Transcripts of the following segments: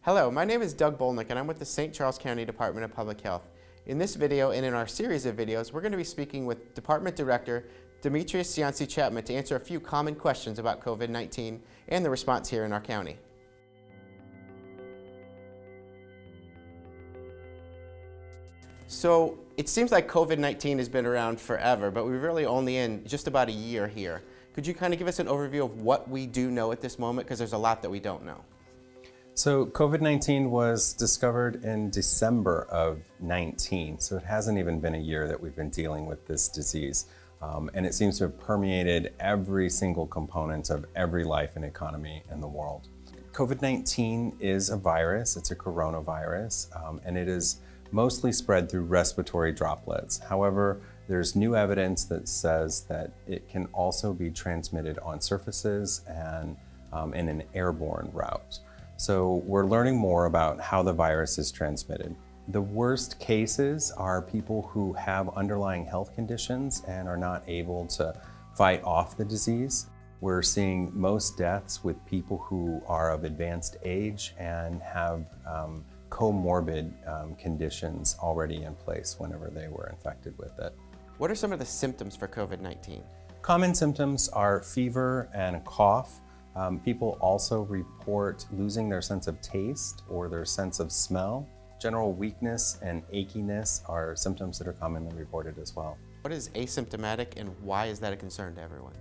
Hello, my name is Doug Bolnick and I'm with the St. Charles County Department of Public Health. In this video and in our series of videos, we're going to be speaking with Department Director Demetrius Cianci-Chapman to answer a few common questions about COVID-19 and the response here in our county. So it seems like COVID-19 has been around forever, but we're really only in just about a year here. Could you kind of give us an overview of what we do know at this moment? Because there's a lot that we don't know. So COVID-19 was discovered in December of 19, so it hasn't even been a year that we've been dealing with this disease. And it seems to have permeated every single component of every life and economy in the world. COVID-19 is a virus, it's a coronavirus, and it is mostly spread through respiratory droplets. However, there's new evidence that says that it can also be transmitted on surfaces and in an airborne route. So we're learning more about how the virus is transmitted. The worst cases are people who have underlying health conditions and are not able to fight off the disease. We're seeing most deaths with people who are of advanced age and have comorbid conditions already in place whenever they were infected with it. What are some of the symptoms for COVID-19? Common symptoms are fever and a cough. People also report losing their sense of taste or their sense of smell. General weakness and achiness are symptoms that are commonly reported as well. What is asymptomatic and why is that a concern to everyone?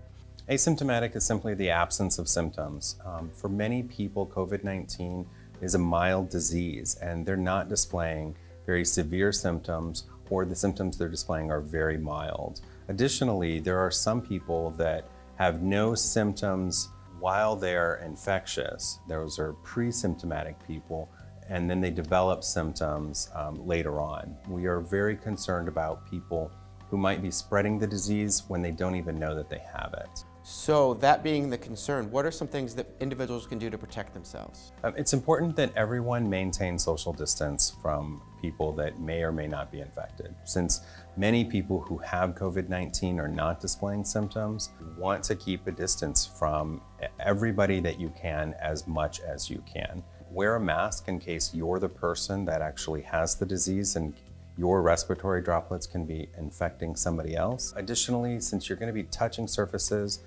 Asymptomatic is simply the absence of symptoms. For many people, COVID-19 is a mild disease and they're not displaying very severe symptoms, or the symptoms they're displaying are very mild. Additionally, there are some people that have no symptoms while they're infectious. Those are pre-symptomatic people, and then they develop symptoms later on. We are very concerned about people who might be spreading the disease when they don't even know that they have it. So that being the concern, what are some things that individuals can do to protect themselves? It's important that everyone maintain social distance from people that may or may not be infected. Since many people who have COVID-19 are not displaying symptoms, you want to keep a distance from everybody that you can as much as you can. Wear a mask in case you're the person that actually has the disease and your respiratory droplets can be infecting somebody else. Additionally, since you're going to be touching surfaces,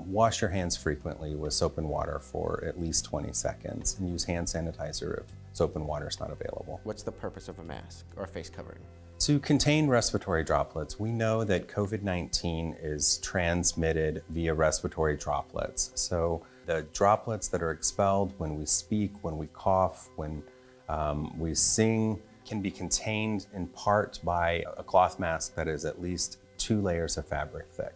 wash your hands frequently with soap and water for at least 20 seconds and use hand sanitizer if soap and water is not available. What's the purpose of a mask or a face covering? To contain respiratory droplets, we know that COVID-19 is transmitted via respiratory droplets. So the droplets that are expelled when we speak, when we cough, when we sing, can be contained in part by a cloth mask that is at least 2 layers of fabric thick.